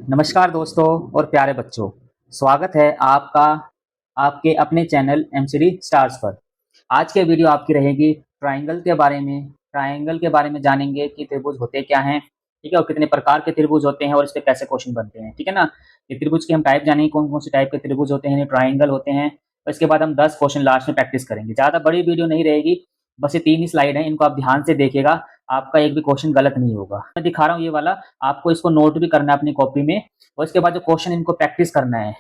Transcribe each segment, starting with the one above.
नमस्कार दोस्तों और प्यारे बच्चों। स्वागत है आपका आपके अपने चैनल एमसीडी स्टार्स पर। आज के वीडियो आपकी रहेगी ट्रायंगल के बारे में जानेंगे कि त्रिभुज होते क्या हैं, ठीक है, और कितने प्रकार के त्रिभुज होते हैं और इस पे कैसे क्वेश्चन बनते हैं, ठीक है ना। ये त्रिभुज के हम टाइप जानेंगे, कौन कौन से टाइप के त्रिभुज होते हैं, ट्राइंगल होते हैं, और इसके बाद हम 10 क्वेश्चन लास्ट में प्रैक्टिस करेंगे। ज़्यादा बड़ी वीडियो नहीं रहेगी, बस ये 3 ही स्लाइड हैं, इनको आप ध्यान से देखिएगा, आपका एक भी क्वेश्चन गलत नहीं होगा। मैं दिखा रहा हूँ ये वाला, आपको इसको नोट भी करना है अपनी कॉपी में, और इसके बाद जो क्वेश्चन इनको प्रैक्टिस करना है।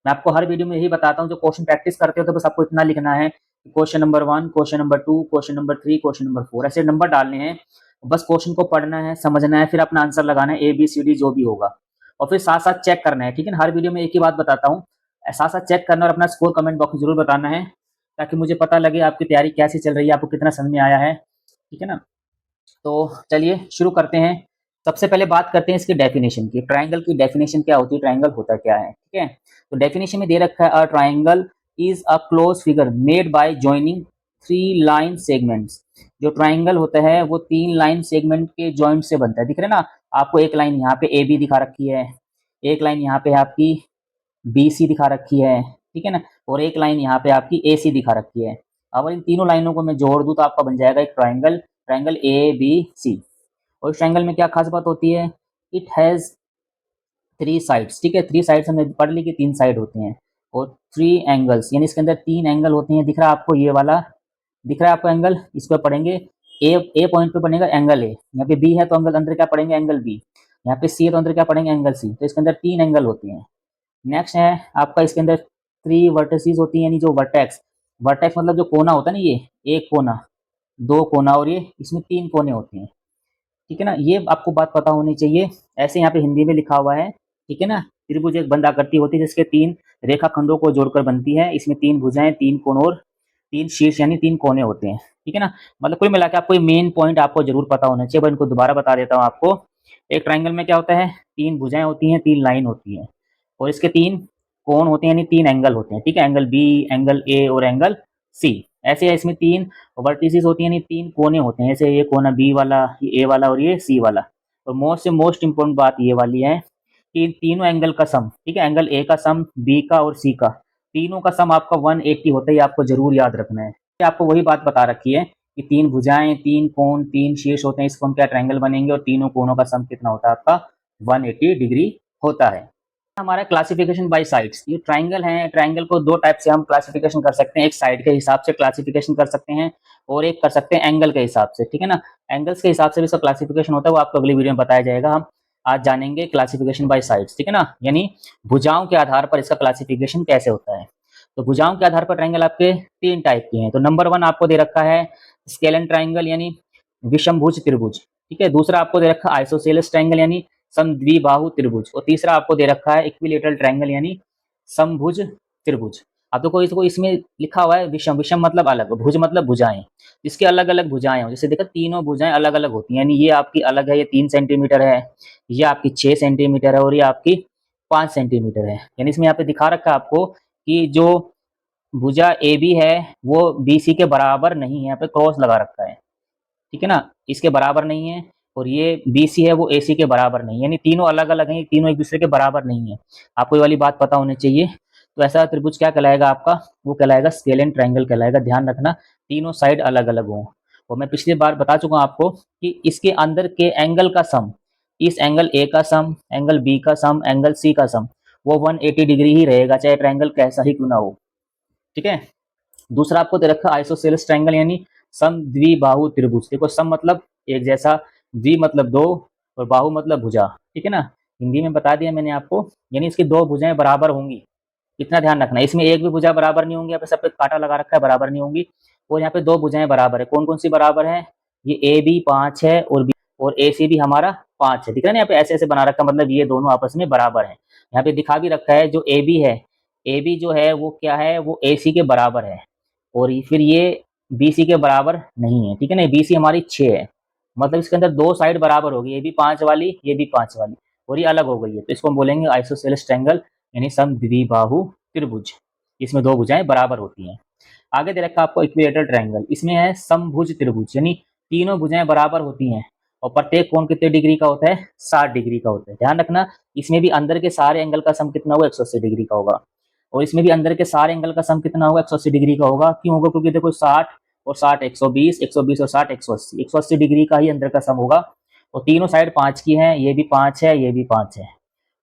मैं आपको हर वीडियो में यही बताता हूँ, जो क्वेश्चन प्रैक्टिस करते हो तो बस आपको इतना लिखना है, question number 1, question number 2, question number 3, question number 4, ऐसे नंबर डालने हैं। बस क्वेश्चन को पढ़ना है, समझना है, फिर अपना आंसर लगाना है, ABCD जो भी होगा, और फिर साथ साथ चेक करना है, ठीक है ना। हर वीडियो में एक ही बात बताता हूँ, साथ साथ चेक करना और अपना स्कोर कमेंट बॉक्स में जरूर बताना है, ताकि मुझे पता लगे आपकी तैयारी कैसी चल रही है, आपको कितना समझ में आया है, ठीक है ना। तो चलिए शुरू करते हैं। सबसे पहले बात करते हैं इसकी डेफिनेशन की। ट्राइंगल की डेफिनेशन क्या होती है, ट्राइंगल होता क्या है, ठीक है। तो डेफिनेशन में दे रखा है, a triangle is a close figure made by joining 3 line segments. जो ट्राइंगल होता है वो 3 लाइन सेगमेंट के जॉइंट से बनता है, दिख रहे हैं ना आपको। एक लाइन यहाँ पे AB दिखा रखी है, एक लाइन यहाँ पे आपकी BC दिखा रखी है, ठीक है ना, और एक लाइन यहाँ पे आपकी AC दिखा रखी है। अब इन तीनों लाइनों को मैं जोड़ दूं तो आपका बन जाएगा एक ट्राइंगल, ट्राइंगल ABC। और इस ट्राइंगल में क्या खास बात होती है, इट हैज 3 साइड्स, ठीक है। 3 साइड्स हमने पढ़ ली कि 3 साइड होते हैं, और 3 एंगल्स, यानी इसके अंदर 3 एंगल होते हैं। दिख रहा है आपको ये वाला, दिख रहा है आपको एंगल, इस पर पढ़ेंगे। ए पॉइंट पे बनेगा एंगल ए, यहाँ पे बी है तो एंगल अंदर क्या पढ़ेंगे, एंगल बी। यहाँ पे सी है तो अंदर क्या पढ़ेंगे, एंगल सी। तो इसके अंदर 3 एंगल होते हैं। नेक्स्ट है आपका, इसके अंदर 3 वर्टिसेस होती हैं, यानी जो वर्टेक्स, वर्टेक्स मतलब जो कोना होता है ना, ये एक कोना, दो कोना, और ये इसमें 3 कोने होते हैं, ठीक है ना। ये आपको बात पता होनी चाहिए। ऐसे यहाँ पे हिंदी में लिखा हुआ है, ठीक है ना। त्रिभुज एक बंद आकृति होती है जिसके 3 रेखाखंडों को जोड़कर बनती है। इसमें 3 भुजाएं, 3 कोण और 3 शीर्ष यानी 3 कोने होते हैं, ठीक है ना। मतलब कुल मिलाकर आपको मेन पॉइंट आपको जरूर पता होना चाहिए। मैं इनको दोबारा बता देता हूँ आपको। एक ट्राइंगल में क्या होता है, 3 भुजाएं होती हैं, 3 लाइन होती हैं, और इसके 3 कोण होते हैं, यानी 3 एंगल होते हैं, ठीक है। एंगल बी, एंगल ए और एंगल सी। ऐसे है इसमें 3 वर्टिसेस होती हैं, यानी 3 कोने होते हैं। जैसे ये कोना बी वाला, ये ए वाला और ये सी वाला। और मोस्ट इंपॉर्टेंट बात ये वाली है कि इन तीनों एंगल का सम, ठीक है, एंगल ए का सम, बी का और सी का, तीनों का सम आपका 180 होता है। ये आपको जरूर याद रखना है। आपको वही बात बता रखी है कि 3 भुजाएं, 3 कोण, 3 शीर्ष होते हैं, इसको हम क्या ट्रायंगल बनेंगे, और तीनों कोणों का सम कितना होता है आपका, 180 डिग्री होता है। हमारा क्लासिफिकेशन बाय साइड्स। ये ट्राइंगल है, ट्राइंगल को 2 टाइप से हम क्लासिफिकेशन कर सकते हैं। एक साइड के हिसाब से क्लासिफिकेशन कर सकते हैं, और एक कर सकते हैं एंगल के हिसाब से, ठीक है ना। एंगल्स के हिसाब से भी इसका क्लासिफिकेशन होता है, वो आपको अगली वीडियो में बताया जाएगा। हम आज जानेंगे क्लासिफिकेशन बाय साइड्स, ठीक है ना, यानी भुजाओं के आधार पर इसका क्लासिफिकेशन कैसे होता है। तो भुजाओं के आधार पर ट्राइंगल आपके 3 टाइप के हैं। तो नंबर 1 आपको दे रखा है स्केलन ट्राइंगल, यानी विषमभुज त्रिभुज, ठीक है। दूसरा आपको दे रखा है आइसोसेलेस ट्राइंगल, यानी समद्विबाहु त्रिभुज, और तीसरा आपको दे रखा है इक्विलेटरल ट्राइंगल, यानी समभुज त्रिभुज। अब तो कोई इसको इसमें लिखा हुआ है विषम, विषम मतलब अलग, भुज मतलब भुजाएं, जिसकी अलग अलग भुजाएं हो। जैसे देखो तीनों भुजाएं अलग अलग होती हैं, यानी ये आपकी अलग है, ये 3 सेंटीमीटर है, ये आपकी 6 सेंटीमीटर है, और ये आपकी 5 सेंटीमीटर है। यानी इसमें यहाँ पे दिखा रखा है आपको कि जो भुजा ए बी है वो BC के बराबर नहीं है, यहाँ पे क्रॉस लगा रखा है, ठीक है ना, इसके बराबर नहीं है। और ये BC है वो AC के बराबर नहीं है, यानी तीनों अलग अलग हैं, तीनों एक दूसरे के बराबर नहीं है। आपको ये वाली बात पता होनी चाहिए। तो ऐसा त्रिभुज क्या कहलाएगा आपका, वो कहलाएगा स्केलन ट्राइंगल कहलाएगा। ध्यान रखना तीनों साइड अलग अलग हों। और मैं पिछली बार बता चुका हूँ आपको कि इसके अंदर के एंगल का सम, इस एंगल A का सम, एंगल B का सम, एंगल C का सम, वो 180 डिग्री ही रहेगा, चाहे ट्राइंगल कैसा ही क्यों ना हो, ठीक है। दूसरा आपको दे रखा आइसोसेलेस ट्राइंगल, यानी समद्विबाहु त्रिभुज। देखो सम मतलब एक जैसा, द्वि मतलब दो, और बाहु मतलब भुजा, ठीक है ना। हिंदी में बता दिया मैंने आपको, यानी इसकी 2 भुजाएं बराबर होंगी, इतना ध्यान रखना। इसमें एक भी भुजा बराबर नहीं होंगी, यहाँ पे सब पे कांटा लगा रखा है, बराबर नहीं होंगी। और यहाँ पे 2 भुजाएं बराबर है। कौन कौन सी बराबर है, ये AB 5 है, और AC भी हमारा 5 है, दिख रहा है ना। यहाँ पे ऐसे ऐसे बना रखा, मतलब ये दोनों आपस में बराबर है। यहाँ पे दिखा भी रखा है जो AB है, AB जो है वो क्या है, वो AC के बराबर है, और फिर ये BC के बराबर नहीं है, ठीक है ना। BC हमारी 6 है, मतलब इसके अंदर 2 साइड बराबर होगी, ये भी 5 वाली, ये भी 5 वाली, और ये अलग हो गई है। तो इसको हम बोलेंगे आइसोसेलेस ट्रायंगल, यानी समद्विबाहु त्रिभुज, इसमें 2 भुजाएं बराबर होती हैं। आगे दे रखा आपको इक्विलेटरल ट्रायंगल, इसमें है समभुज त्रिभुज, यानी तीनों भुजाएं बराबर होती हैं, और प्रत्येक कोण कितने डिग्री का होता है, 60 डिग्री का होता है। ध्यान रखना, इसमें भी अंदर के सारे एंगल का सम कितना होगा, 180 डिग्री का होगा, और इसमें भी अंदर के सारे एंगल का सम कितना होगा, 180 डिग्री का होगा। क्यों होगा, क्योंकि देखो 60 और 60 120, 120 और 60 180, 180 डिग्री का ही अंदर का सम होगा। और तीनों साइड 5 की है, ये भी 5 है, ये भी 5 है,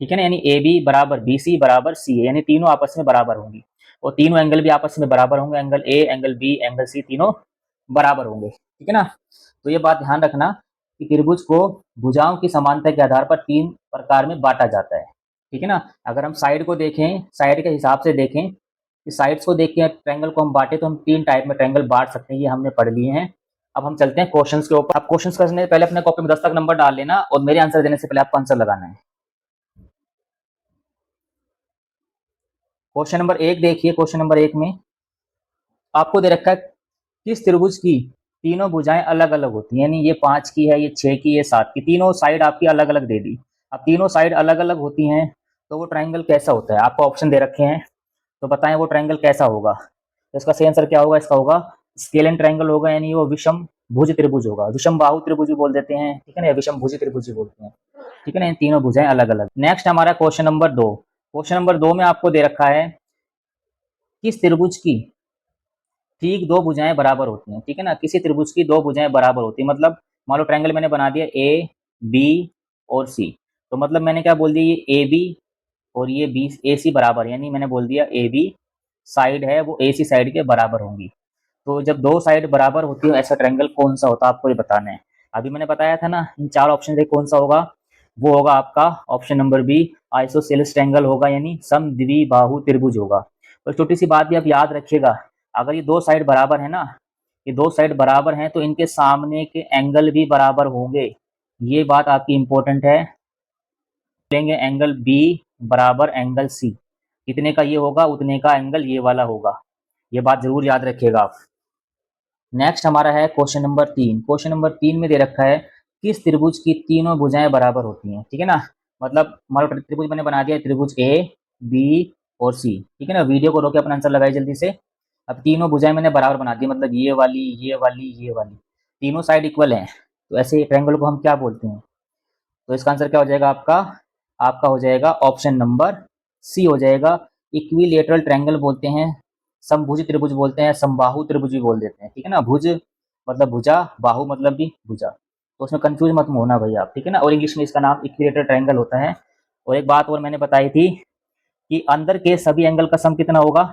ठीक है ना। यानी ए बी बराबर बी सी बराबर सी है, यानी तीनों आपस में बराबर होंगी, और तीनों एंगल भी आपस में बराबर होंगे, angle A, angle B, angle C, तीनों बराबर होंगे, ठीक है ना। तो ये बात ध्यान रखना कि त्रिभुज को भुजाओं की समानता के आधार पर 3 प्रकार में बांटा जाता है, ठीक है ना। अगर हम साइड को देखें, साइड के हिसाब से देखें कि साइड्स को देख के ट्रायंगल को हम बांटे, तो हम 3 टाइप में ट्रायंगल बांट सकते हैं, ये हमने पढ़ लिए हैं। अब हम चलते हैं क्वेश्चंस के ऊपर। आप क्वेश्चंस करने से पहले अपने कॉपी में 10 तक नंबर डाल लेना, और मेरे आंसर देने से पहले आपको आंसर लगाना है। क्वेश्चन नंबर 1 देखिए, क्वेश्चन नंबर 1 में आपको दे रखा है किस त्रिभुज की तीनों भुजाएं अलग अलग होती हैं, यानी ये 5 की है, ये 6 की, ये 7 की, तीनों साइड आपकी अलग अलग दे दी। अब तीनों साइड अलग अलग होती हैं तो वो ट्रायंगल कैसा होता है, आपको ऑप्शन दे रखे हैं, तो बताएं वो ट्रायंगल कैसा होगा। तो इसका सही आंसर क्या होगा, इसका होगा स्केलेन ट्रायंगल होगा, यानी वो विषम भुज त्रिभुज होगा, विषम बाहु त्रिभुज भी बोल देते हैं, ठीक है ना, विषम भुज त्रिभुज भी बोलते हैं, ठीक है ना। इन तीनों भुजाएं अलग अलग। नेक्स्ट हमारा क्वेश्चन नंबर 2। क्वेश्चन नंबर 2 में आपको दे रखा है किस त्रिभुज की ठीक 2 भुजाएं बराबर होती हैं, ठीक है ना। किसी त्रिभुज की 2 भुजाएं बराबर होती हैं, मतलब मान लो ट्रायंगल मैंने बना दिया ए बी और सी, तो मतलब मैंने क्या बोल दिया, ये ए बी और ये बी ए सी बराबर, यानी मैंने बोल दिया ए बी साइड है वो ए सी साइड के बराबर होंगी। तो जब 2 साइड बराबर होती है ऐसा ट्रायंगल कौन सा होता है, आपको ये बताना है। अभी मैंने बताया था ना, इन 4 ऑप्शन से कौन सा होगा, वो होगा आपका option number B, isosceles triangle होगा, यानी समद्विबाहु त्रिभुज होगा। और छोटी सी बात भी आप याद रखिएगा, अगर ये 2 साइड बराबर है ना, ये 2 साइड बराबर हैं, तो इनके सामने के एंगल भी बराबर होंगे, ये बात आपकी इंपॉर्टेंट है। लेंगे एंगल बी बराबर एंगल सी, कितने का ये होगा, उतने का एंगल ये वाला होगा, ये बात जरूर याद रखिएगा आप। नेक्स्ट हमारा है क्वेश्चन नंबर 3। क्वेश्चन नंबर 3 में दे रखा है किस त्रिभुज की तीनों भुजाएं बराबर होती हैं, ठीक है ना। मतलब मान लो त्रिभुज मैंने बना दिया, त्रिभुज ए बी और सी, ठीक है ना। वीडियो को रोके अपना आंसर लगाइए जल्दी से। अब तीनों भुजाएं मैंने बराबर बना दी, मतलब ये वाली, ये वाली, ये वाली, तीनों साइड इक्वल हैं, तो ऐसे ट्रायंगल को हम क्या बोलते हैं। तो इसका आंसर क्या हो जाएगा आपका, आपका हो जाएगा ऑप्शन नंबर सी हो जाएगा, इक्विलेटरल ट्रायंगल बोलते हैं, समभुज त्रिभुज बोलते हैं, समबाहु त्रिभुज भी बोल देते हैं, ठीक है ना। भुज मतलब भुजा, बाहु मतलब भी भुजा, तो उसमें कंफ्यूज मत होना भाई आप, ठीक है ना। और इंग्लिश में इसका नाम इक्विलेटरल ट्रायंगल होता है। और एक बात और मैंने बताई थी कि अंदर के सभी एंगल का सम कितना होगा,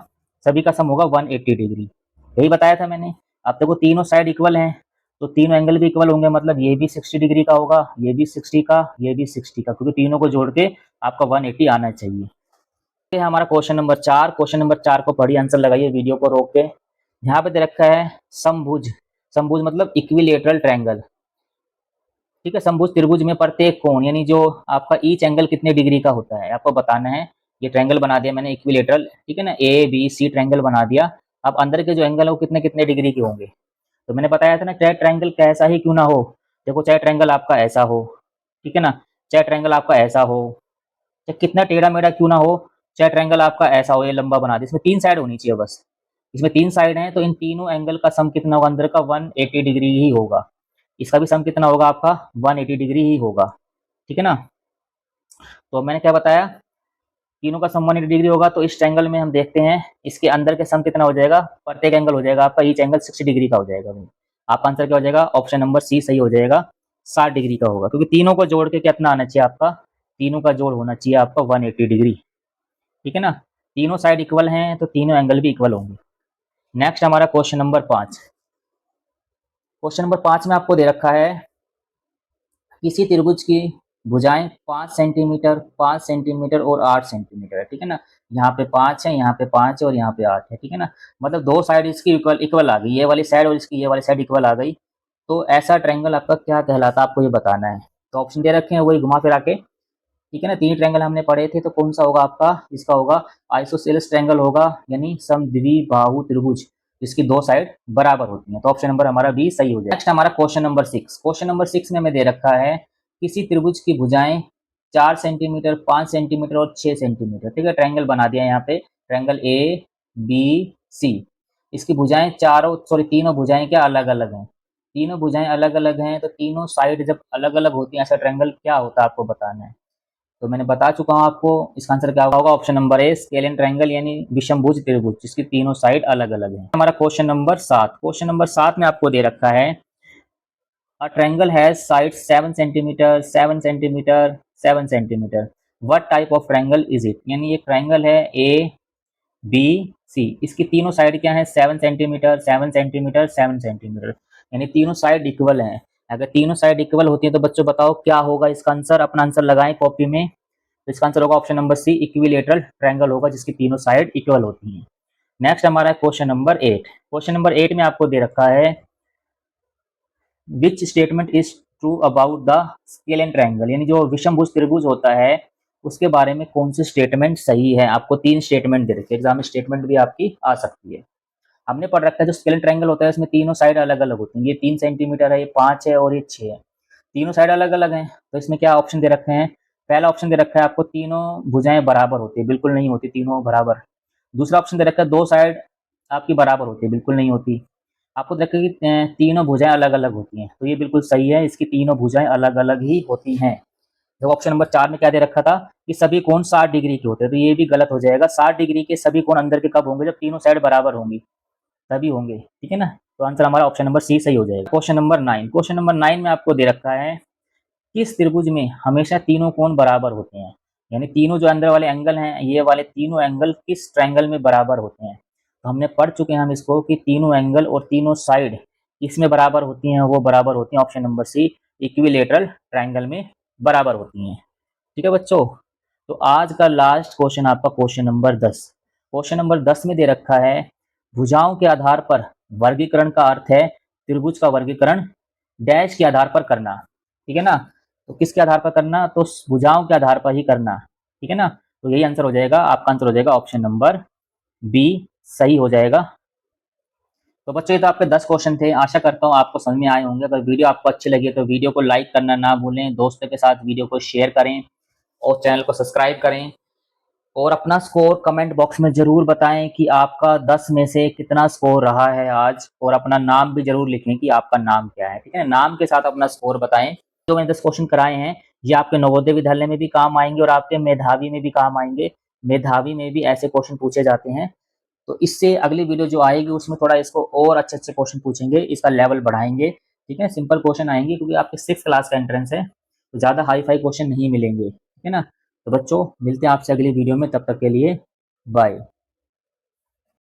सभी का सम होगा 180 डिग्री, यही बताया था मैंने। अब देखो तीनों साइड इक्वल हैं, तो तीनों एंगल भी इक्वल होंगे, मतलब ये भी 60 डिग्री का होगा, ये भी 60 का, ये भी 60 का, क्योंकि तीनों को जोड़ के आपका 180 आना चाहिए। ये है हमारा क्वेश्चन नंबर 4। क्वेश्चन नंबर 4 को पढ़िए, आंसर लगाइए वीडियो को रोक के। यहाँ पे दे रखा है समभुज, समभुज मतलब इक्विलेटरल ट्रायंगल, ठीक है। समभुज त्रिभुज में प्रत्येक कोण, यानी जो आपका ईच एंगल कितने डिग्री का होता है आपको बताना है। ये ट्रायंगल बना दिया मैंने इक्विलेटरल, ठीक है ना, ए बी सी ट्रायंगल बना दिया। अब अंदर के जो एंगल है वो कितने कितने डिग्री के होंगे, तो मैंने बताया था ना, चाहे ट्रायंगल कैसा ही क्यों ना हो, देखो चाहे ट्रायंगल आपका ऐसा हो, ठीक है ना, चाहे ट्रायंगल आपका ऐसा हो, चाहे कितना टेढ़ा मेढ़ा क्यों ना हो, चाहे ट्रायंगल आपका ऐसा हो, ये लंबा बना दिया, इसमें 3 साइड होनी चाहिए बस। इसमें 3 साइड हैं, तो इन तीनों एंगल का सम कितना होगा, अंदर का 180 डिग्री ही होगा, इसका भी सम कितना होगा आपका 180 डिग्री ही होगा, ठीक है ना। तो मैंने क्या बताया, तीनों का सम 180 डिग्री होगा, तो इस ट्रायंगल में हम देखते हैं इसके अंदर के सम कितना हो जाएगा, प्रत्येक एंगल हो जाएगा आपका ईच एंगल 60 डिग्री का हो जाएगा भाई। आपका आंसर क्या हो जाएगा, ऑप्शन नंबर सी सही हो जाएगा, 60 डिग्री का होगा, क्योंकि तीनों को जोड़ के कितना आना चाहिए आपका, तीनों का जोड़ होना चाहिए आपका 180 डिग्री, ठीक है ना। तीनों साइड इक्वल हैं तो तीनों एंगल भी इक्वल होंगे। नेक्स्ट हमारा क्वेश्चन नंबर 5। क्वेश्चन नंबर 5 में आपको दे रखा है किसी त्रिभुज की भुजाएं 5 सेंटीमीटर, 5 सेंटीमीटर और 8 सेंटीमीटर है, ठीक है ना। यहाँ पे 5 है, यहाँ पे 5 है और यहाँ पे 8 है, ठीक है ना। मतलब 2 साइड इसकी इक्वल इक्वल आ गई, ये वाली साइड और इसकी ये वाली साइड इक्वल आ गई, तो ऐसा ट्रायंगल आपका क्या कहलाता है, आपको ये बताना है। तो ऑप्शन दे रखे हैं वही घुमा फिरा के, ठीक है ना। 3 ट्रायंगल हमने पढ़े थे, तो कौन सा होगा आपका, इसका होगा आइसोसेलेस ट्रायंगल होगा, यानी समद्विबाहु त्रिभुज जिसकी 2 साइड बराबर होती हैं, तो ऑप्शन नंबर हमारा बी सही हो जाए। नेक्स्ट हमारा क्वेश्चन नंबर 6। क्वेश्चन नंबर 6 में हमें दे रखा है किसी त्रिभुज की भुजाएं 4 सेंटीमीटर, 5 सेंटीमीटर और 6 सेंटीमीटर, ठीक है। ट्रायंगल बना दिया यहाँ पे, ट्रायंगल ए बी सी, इसकी भुजाएं तीनों भुजाएं क्या अलग अलग हैं, तीनों भुजाएं अलग अलग हैं, तो तीनों साइड जब अलग अलग होती हैं ऐसा ट्रायंगल क्या होता है आपको बताना है। तो मैंने बता चुका हूँ आपको, इसका आंसर क्या होगा, option number A scalene triangle यानी विषमभुज त्रिभुज जिसकी तीनों साइड अलग अलग है। हमारा क्वेश्चन नंबर 7, क्वेश्चन नंबर 7 में आपको दे रखा है a triangle has side 7 centimetre 7 centimetre 7 centimetre, what type of triangle is it, यानी ये ट्रायंगल है ए बी सी, इसकी तीनों साइड क्या है 7 सेंटीमीटर 7 सेंटीमीटर 7 सेंटीमीटर, यानी तीनों साइड इक्वल हैं। अगर तीनों साइड इक्वल होती है तो बच्चों बताओ क्या होगा इसका आंसर, अपना आंसर लगाएं कॉपी में। तो इसका आंसर होगा option number C equilateral triangle होगा जिसकी तीनों साइड इक्वल होती हैं। नेक्स्ट हमारा क्वेश्चन नंबर 8, क्वेश्चन नंबर 8 में आपको दे रखा है which statement is true about the scalene triangle, यानी जो विषमभुज त्रिभुज होता है उसके बारे में कौन सी स्टेटमेंट सही है। आपको 3 स्टेटमेंट दे रखी है, एग्जाम में स्टेटमेंट भी आपकी आ सकती है। हमने पढ़ रखा है जो स्केलियन ट्रायंगल होता है उसमें तीनों साइड अलग अलग होती हैं, ये 3 सेंटीमीटर है, ये 5 है और ये 6 है, तीनों साइड अलग अलग हैं। तो इसमें क्या ऑप्शन दे रखे हैं, पहला ऑप्शन दे रखा है आपको तीनों भुजाएं बराबर होती है, बिल्कुल नहीं होती तीनों बराबर। दूसरा ऑप्शन दे रखा है दो साइड आपकी बराबर होती है, बिल्कुल नहीं होती। आपको दे रखा है कि तीनों भुजाएं अलग अलग होती हैं, तो ये बिल्कुल सही है, इसकी तीनों भुजाएं अलग अलग ही होती हैं। जब ऑप्शन नंबर 4 में क्या दे रखा था कि सभी कोण 60 डिग्री के होते हैं, तो ये भी गलत हो जाएगा। 60 डिग्री के सभी कोण अंदर के कब होंगे, जब तीनों साइड बराबर होंगी तभी होंगे, ठीक है ना। तो आंसर हमारा ऑप्शन नंबर सी सही हो जाएगा। क्वेश्चन नंबर 9, क्वेश्चन नंबर 9 में आपको दे रखा है किस त्रिभुज में हमेशा तीनों कोण बराबर होते हैं, यानी तीनों जो अंदर वाले एंगल हैं ये वाले तीनों एंगल किस ट्रायंगल में बराबर होते हैं। तो हमने पढ़ चुके हैं हम इसको कि तीनों एंगल और तीनों साइड किसमें बराबर होती हैं, वो बराबर होती हैं option number C equilateral triangle में बराबर होती हैं। ठीक है बच्चों, तो आज का लास्ट क्वेश्चन आपका क्वेश्चन नंबर 10, क्वेश्चन नंबर 10 में दे रखा है भुजाओं के आधार पर वर्गीकरण का अर्थ है त्रिभुज का वर्गीकरण डैश के आधार पर करना, ठीक है ना। तो किसके आधार पर करना, तो भुजाओं के आधार पर ही करना, ठीक है ना। तो यही आंसर हो जाएगा, आपका आंसर हो जाएगा ऑप्शन नंबर बी सही हो जाएगा। तो बच्चों ये तो आपके 10 क्वेश्चन थे, आशा करता हूँ आपको समझ में आए होंगे। अगर वीडियो आपको अच्छी लगी तो वीडियो को लाइक करना ना भूलें, दोस्तों के साथ वीडियो को शेयर करें और चैनल को सब्सक्राइब करें और अपना स्कोर कमेंट बॉक्स में ज़रूर बताएं कि आपका 10 में से कितना स्कोर रहा है आज, और अपना नाम भी ज़रूर लिखें कि आपका नाम क्या है, ठीक है। नाम के साथ अपना स्कोर बताएं। जो मैंने 10 क्वेश्चन कराए हैं ये आपके नवोदय विद्यालय में भी काम आएंगे और आपके मेधावी में भी काम आएंगे। मेधावी में भी ऐसे क्वेश्चन पूछे जाते हैं। तो इससे अगली वीडियो जो आएगी उसमें थोड़ा इसको और अच्छे अच्छे क्वेश्चन पूछेंगे, इसका लेवल बढ़ाएंगे, ठीक है। सिंपल क्वेश्चन आएंगे क्योंकि आपके 6th क्लास का एंट्रेंस है, तो ज़्यादा हाई फाई क्वेश्चन नहीं मिलेंगे, ठीक है ना। तो बच्चों मिलते हैं आपसे अगली वीडियो में, तब तक के लिए बाय।